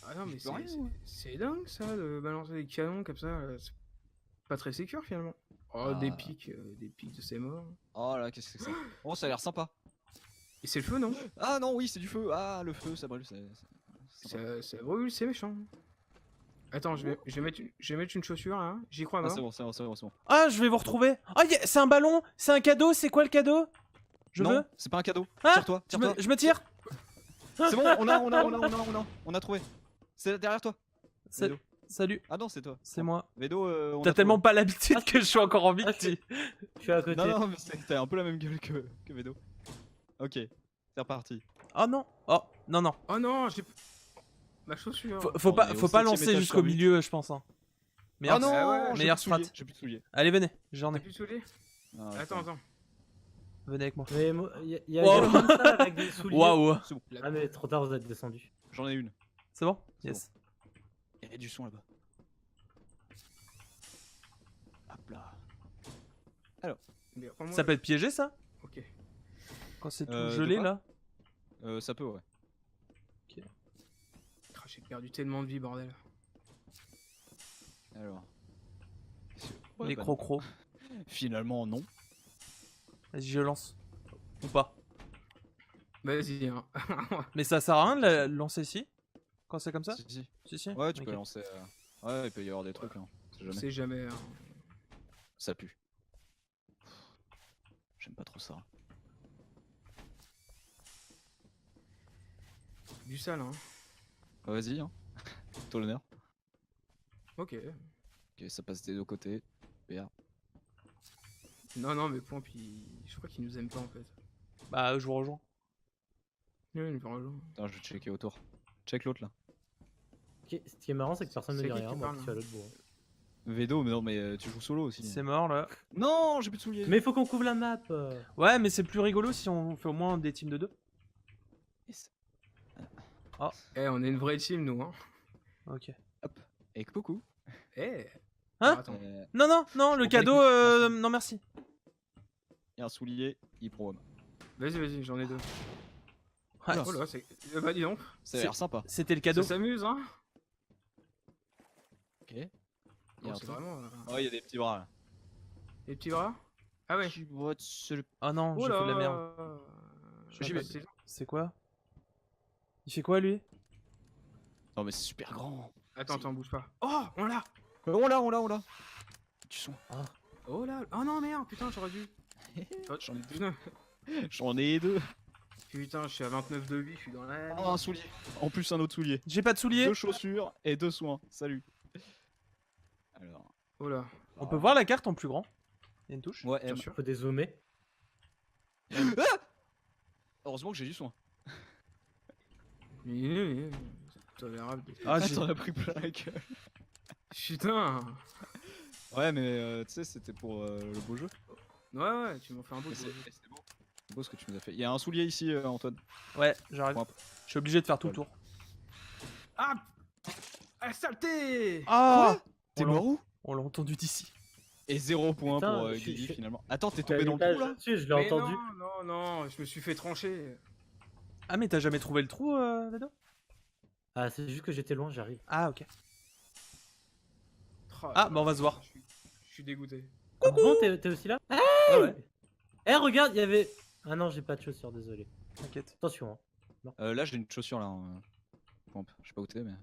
Ah non, mais peux rien, moi. c'est dingue ça de balancer des canons comme ça. C'est pas très sécure finalement. Oh, Ah. des pics de ces morts. Oh là, qu'est-ce que c'est que ça? Oh, ça a l'air sympa. Et c'est le feu, non? Ah non, oui, c'est du feu. Ah, le feu, ça brûle. Ça brûle, c'est méchant. Attends, je vais mettre une chaussure là. J'y crois, Ah, mort. c'est bon. Ah, je vais vous retrouver. Oh, c'est un ballon. C'est un cadeau. C'est quoi le cadeau? Je Non, veux. c'est pas un cadeau. Ah, Tire-toi. je me tire. C'est bon, on a trouvé. C'est derrière toi. Vedo. Salut, Ah non, c'est toi. c'est moi. Vedo, on T'as a tellement trouvé. pas l'habitude que je suis encore en vie. Ah, je suis à côté. Non, mais t'as un peu la même gueule que Vedo. Ok, c'est reparti. Oh non. Oh non. Oh non, j'ai. Ma chaussure. Faut On est pas au 7e lancer étage jusqu'au sur huit. milieu, je pense. Hein. Meilleur, Ah non, ouais, j'ai meilleur plus de souliers, strat. j'ai plus de souliers. Allez, venez, j'en T'es ai. plus saoulé? Ah, Attends. Venez avec moi. Mais il y a Wow. une salle avec des souliers. Waouh. C'est bon, Ah, mais trop tard, vous êtes descendu. j'en ai une. C'est bon? C'est Yes. Il y a du son là-bas. Hop là. Mais prends-moi- Ça peut être piégé, ça? Ok. Quand c'est tout De gelé, quoi là? Ça peut, ouais. Ah, j'ai perdu tellement de vie, bordel. Alors. Les bah, crocros. Finalement, non. Vas-y, je lance. Ou pas. Vas-y, hein. Mais ça sert à rien de la lancer ici? Quand c'est comme ça? Si. Si. Ouais, tu peux Ok. lancer. Ouais, il peut y avoir des trucs, hein. C'est On jamais. sait jamais. Hein. Ça pue. J'aime pas trop ça. Du sale, hein. Ah, vas-y, hein. Toi l'honneur. Ok. Ok, ça passe des deux côtés. BR. Non, mais Pomp, je crois qu'il nous aime pas en fait. Bah, je vous rejoins. Oui, il nous rejoint. Attends, je vais checker autour. Check l'autre là. Ce qui est marrant, c'est que personne ne C'est dit qui rien. qui Moi, parle, je suis à l'autre bout. Vedo, mais non, mais tu joues solo aussi. C'est mort, là. Non, j'ai plus de souliers. Mais il faut qu'on couvre la map. Ouais, mais c'est plus rigolo si on fait au moins des teams de 2. Yes. Eh, on est une vraie team, nous, hein. Ok. Hop. Et coucou. Eh. Hein Attends. Non, le comprends cadeau, les coups. non merci. Il y a un soulier, il prend. Vas-y, j'en ai deux. Ouais, Oh là, c'est. Bah, dis donc. Ça a l'air sympa. C'était le cadeau. Ça s'amuse, hein. Ok. Il y a Bon, un c'est truc. vraiment. Oh, il y a des petits bras là. Les petits bras. Ah ouais. Oh non, Oh j'ai là. fait de la merde. Je sais pas, C'est quoi? Il fait quoi, lui? Non, mais c'est super grand. Attends, bouge pas. Oh, on l'a. On l'a. Tu sens. Oh là. Oh non, merde, putain, j'aurais dû. J'en ai deux. Putain, J'en ai deux. putain, je suis à 29 de vie, je suis dans la. Oh, un soulier. En plus, un autre soulier. J'ai pas de souliers. 2 chaussures et 2 soins. Salut. Alors. Oh là. On peut voir la carte en plus grand. Il y a une touche. Ouais, Bien M. sûr. Faut dézoomer. Heureusement que j'ai du soin. Tolérable. Ah, T'en as pris plein la gueule. Putain. Ouais, mais tu sais, c'était pour le beau jeu. Ouais, tu m'en fais un beau. C'est beau. C'est beau ce que tu nous as fait. Il y a un soulier ici, Antoine. Ouais, j'arrive. Ouais. Je suis obligé de faire tout le tour. Ah, ah saleté. Ah T'es mort où? On l'a entendu d'ici. Et 0 points Putain, pour je Guigui suis- finalement. Attends, t'es tombé dans le trou là? Je l'ai Mais entendu. Non, je me suis fait trancher. Ah, mais t'as jamais trouvé le trou, Vedo? Ah, c'est juste que j'étais loin, j'arrive. Ah, ok. Oh, Ah, bah on va se voir. Je suis dégoûté. Ah bon, t'es aussi là? Ah ouais, Eh, regarde, il y avait. Ah non, j'ai pas de chaussures, désolé. t'inquiète. Attention. Hein. Là, j'ai une chaussure là. Pompe. Je sais pas où t'es, mais.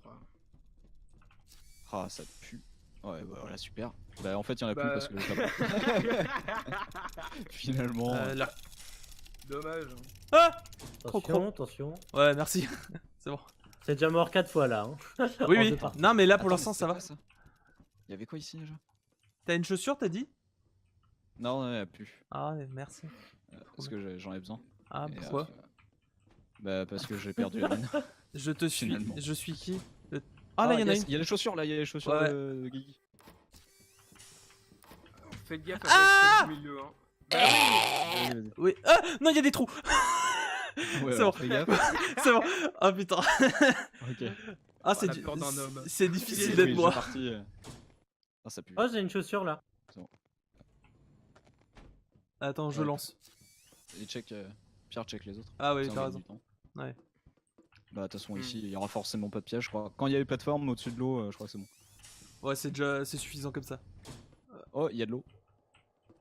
Oh. Ah, ça pue. Ouais, bah voilà, super. Bah, en fait, il y en a plus Bah. parce que t'as pas. Finalement. Là. Dommage. Ah Attention, Croc. attention. Ouais, merci. C'est bon. C'est déjà mort 4 fois là. Hein. Oui, En oui. deux parties. Non, mais là pour Attends, l'instant mais ça va. c'était quoi, Il y avait quoi ici déjà? T'as une chaussure, t'as dit? Non, il y a plus. Ah, ouais, merci. Parce que j'en ai besoin. Ah, Et, pourquoi? Bah, parce que j'ai perdu la mienne. Je te suis. Finalement. Je suis qui? Ah, là, il y en a une. Il y a les chaussures là, il y a les chaussures Ouais. de Guigui. Faites gaffe Ah avec le milieu. Hein. Vas-y, vas-y. Oui. Ah, non, il y a des trous. Ouais, C'est alors, bon. fais gaffe. C'est bon. Ah, putain. Ok. Ah, la peur d'un homme. c'est difficile Oui, d'être j'ai moi. parti, Ah, ça pue. Oh, j'ai une chaussure là. Attends, je Ouais. lance. Et check, Pierre check les autres. Ah, oui, Ça, on t'as gagne raison. du temps. Ouais. Bah, de toute façon, ici, il y aura forcément pas de piège, je crois. Quand il y a les plateformes au-dessus de l'eau, je crois que c'est bon. Ouais, c'est déjà c'est suffisant comme ça. Oh, il y a de l'eau.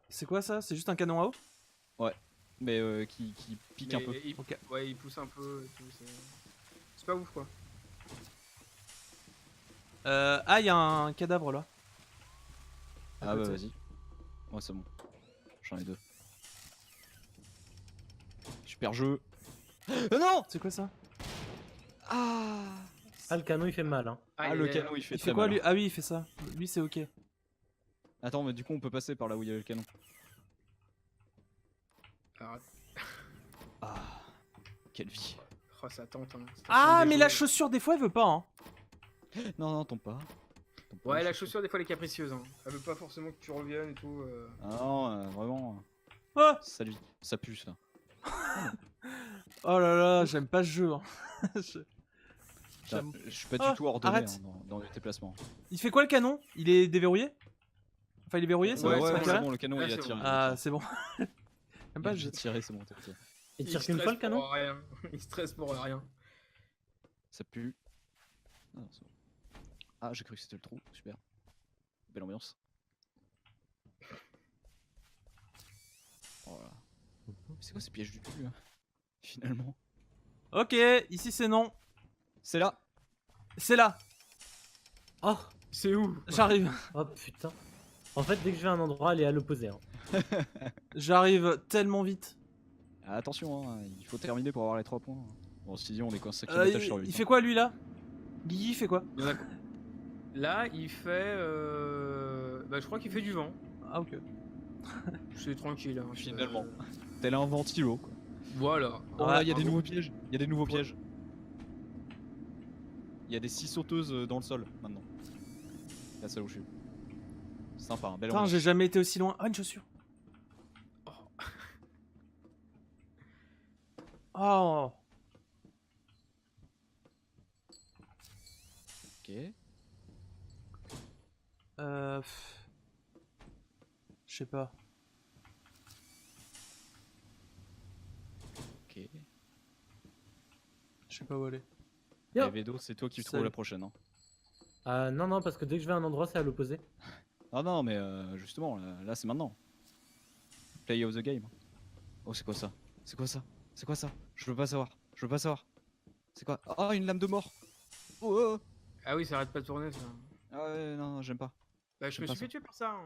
C'est quoi ça? C'est juste un canon à eau? Mais qui pique un peu. Il... Ok. Ouais, il pousse un peu et tout. C'est pas ouf quoi. Ah, il y a un cadavre là. Ah, bah, côté. vas-y. Ouais, c'est bon. J'en ai 2. Super jeu. Non! C'est quoi ça? Ah! Ah, le canon il fait mal. Hein. Ah, le canon il fait Il très fait quoi mal. lui? Ah oui, il fait ça. Lui, c'est ok. Attends, mais du coup, on peut passer par là où il y avait le canon. Alors, Ah, quelle vie. oh, ça tente. Hein. Ça Ah, tente des mais la jouets. chaussure, des fois, elle veut pas. Hein. Non, non, tombe pas. Tombe pas, Ouais, la chaussure, des fois, elle est capricieuse. Hein. Elle veut pas forcément que tu reviennes et tout. Ah non, vraiment. Ah Ça pue ça. Oh là là, j'aime pas ce jeu. Hein. Je- Putain, J'aime- je suis pas Ah, du tout ordonné arrête. dans les déplacements. Il fait quoi le canon? Il est déverrouillé? Enfin, il est verrouillé, ça Ouais, va? ouais, C'est pas ouais, carré c'est bon, le canon Là, il a c'est tiré. bon. Ah, c'est bon. J'aime pas, J'ai tiré, c'est bon, t'es ok. Il tire stresse qu'une fois le canon? pour rien. Il stresse pour rien. Ça pue. Ah, c'est bon. Ah, j'ai cru que c'était le trou, super. Belle ambiance. Oh là là. C'est quoi ces pièges du cul, hein, finalement? Ok, ici c'est non. C'est là. C'est là. Oh, C'est où? J'arrive. oh putain. En fait, dès que je vais à un endroit, elle est à l'opposé. Hein. J'arrive tellement vite. Ah, attention, hein, il faut terminer pour avoir les 3 points. Bon, si on est coincé à Il, sur 8. il fait quoi lui là? Guigui fait quoi? Là, il fait. Bah, je crois qu'il fait du vent. Ah, ok. C'est tranquille. Hein. Finalement. Tel un ventilo, quoi. Voilà. Oh là, il y a des bravo. nouveaux pièges. Il y a des nouveaux pièges. Il y a des 6 sauteuses dans le sol maintenant. Là, c'est là où je suis. Sympa, hein, belle Putain, ambiance. j'ai jamais été aussi loin. Ah, une chaussure. Oh. Ok. Je sais pas. Ok. Je sais pas où aller. Yo. Et Vedo, c'est toi qui trouves Salut. la prochaine. Hein. Non, non, parce que dès que je vais à un endroit, c'est à l'opposé. Ah non, mais justement, là c'est maintenant. Play of the game. Oh, c'est quoi ça? C'est quoi ça? C'est quoi ça? Je veux pas savoir. Je veux pas savoir. C'est quoi? Oh, une lame de mort. Oh, oh, oh. Ah oui, ça arrête pas de tourner ça. Ah ouais, non, non, j'aime pas. Bah, je J'aime me pas suis fait tuer par ça. Hein.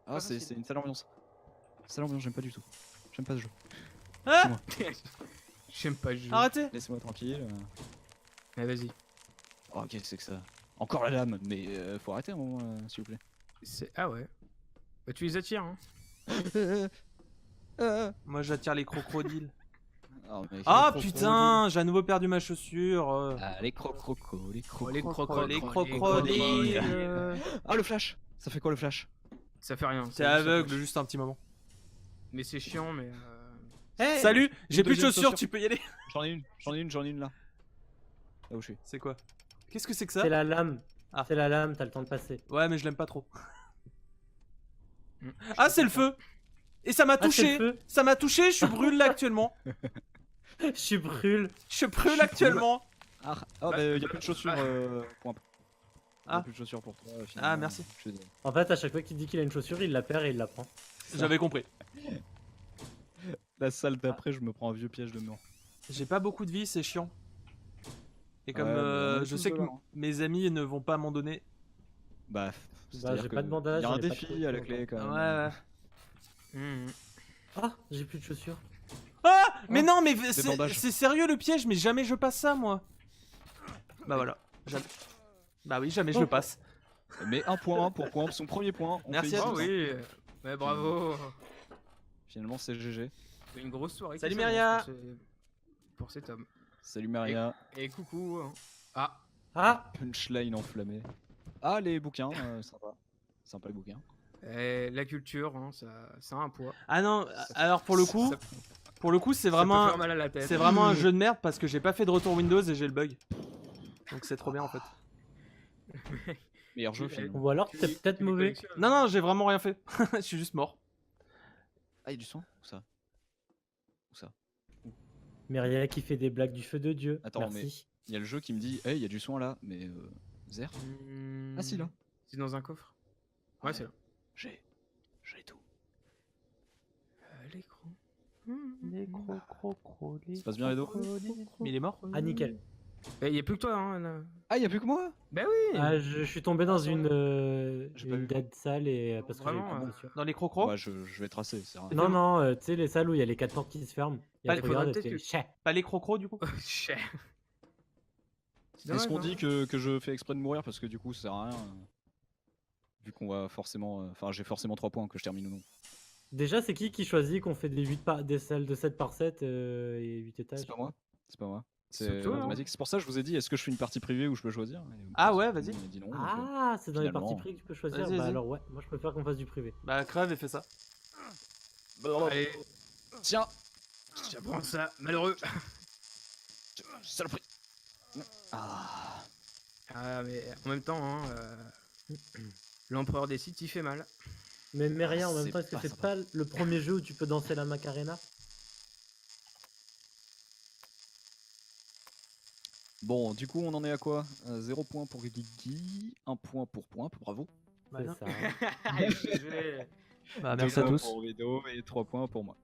Ah, c'est une sale ambiance. Sale ambiance, j'aime pas du tout. J'aime pas ce jeu. Ah J'aime pas le jeu. Arrêtez. Laissez-moi tranquille. Allez, vas-y. Oh, qu'est-ce que c'est que ça? Encore la lame, mais faut arrêter un moment, s'il vous plaît. Ah ouais. Bah tu les attires, hein. Moi j'attire les crocodiles. Oh, mec, Ah putain, j'ai à nouveau perdu ma chaussure. Ah, les crocos, les crocos. Les crocodiles. Les crocodiles. Ah, le flash! Ça fait quoi le flash? Ça fait rien. C'est aveugle juste un petit moment. Mais c'est chiant, mais. Salut, j'ai plus de deuxième chaussures, chaussure. tu peux y aller. J'en ai une là. Là où je suis. C'est quoi? Qu'est-ce que c'est que ça? C'est la lame. Ah. C'est la lame, t'as le temps de passer. Ouais, mais je l'aime pas trop. Ah, c'est le feu! Et ça m'a touché! c'est le feu. Ça m'a touché, je brûle là actuellement. Je brûle. Je brûle actuellement. Ah, bah, y'a plus de chaussures pour un peu. Ah. Y'a plus de chaussures pour toi. Finalement. Ah, merci. Je suis désolé. En fait, à chaque fois qu'il dit qu'il a une chaussure, il la perd et il la prend. J'avais compris. La salle d'après, je me prends un vieux piège de mort. J'ai pas beaucoup de vie, c'est chiant. Et comme Ouais, mais on est je tous sais que là, hein. mes amis ne vont pas m'en donner. Bah, j'ai pas de bandage, Il y a un j'en ai pas défi trop, à la clé quand même. Ouais. Ah, j'ai plus de chaussures. Ah! Mais Oh, non, mais bandages. c'est sérieux le piège, mais jamais je passe ça moi. Bah voilà. Jamais. Bah oui, jamais je le passe. Mais un point pour son premier point. On Merci à félicite, tous. Oh oui. Ouais, bravo. Finalement, c'est GG. Une grosse soirée. Salut, qui s'annonce Myria. pour cet homme. Salut Maria. Et coucou. Hein. Ah. Ah, Punchline enflammée. Ah, les bouquins, sympa. Sympa les bouquins. La culture, hein, ça a un poids. Ah non, alors pour le coup, c'est Ça peut vraiment faire mal à la tête. c'est vraiment un jeu de merde parce que j'ai pas fait de retour Windows et j'ai le bug. Donc c'est trop bien en fait. Meilleur jeu finalement. ou alors t'es peut-être Tu les mauvais. collectionnes. Non non, j'ai vraiment rien fait. Je suis juste mort. Ah, y'a du son? Où ça? Où ça? Myria qui fait des blagues du feu de Dieu. Attends, Merci. Y'a le jeu qui me dit, hey, y'a du son là, mais Zer? Ah si, là. C'est dans un coffre. Ouais, c'est là. J'ai tout. L'écran. Les crocodiles. Ça passe bien les dos? Mais il est mort? Ah, nickel. Il y a plus que toi, hein. Là. Ah, y'a plus que moi? Bah oui. Ah, je suis tombé dans une J'ai pas vu. dead salle et parce que j'avais Vraiment, plus de chaussures. Dans les crocros? Bah, je vais tracer, c'est rien. Non, non, tu sais, les salles où il y a les 4 portes qui se ferment. Il y a Pas- tu faudrait regardes, peut-être t'es que- chais. Pas les crocros du coup? Cher. Est-ce qu'on dit que je fais exprès de mourir parce que du coup ça sert à rien vu qu'on va forcément. Enfin, j'ai forcément 3 points que je termine ou non. Déjà, c'est qui choisit qu'on fait des salles de 7 par 7 et 8 étages? C'est pas moi. C'est pas moi. C'est C'est toi, hein. automatique. C'est pour ça que je vous ai dit, est-ce que je fais une partie privée où je peux choisir? Et Ah ouais, vas-y. il m'a dit non, donc, Ah, c'est dans les finalement. parties privées que tu peux choisir. Vas-y, Bah vas-y. alors, ouais, moi je préfère qu'on fasse du privé. Bah crève et fais ça. Allez, Tiens, j'apprends ça, malheureux. saloperie. Ah. Ah, mais en même temps, hein, l'empereur des sites, il fait mal. Mais Myria, en même c'est temps, est-ce que pas c'est sympa. pas le premier jeu où tu peux danser la Macarena? Bon, du coup, on en est à quoi? 0 point pour Guigui, 1 point pour Point, bravo. Bah C'est non. ça. Bah 2 merci à points tous. pour Vedo et 3 points pour moi.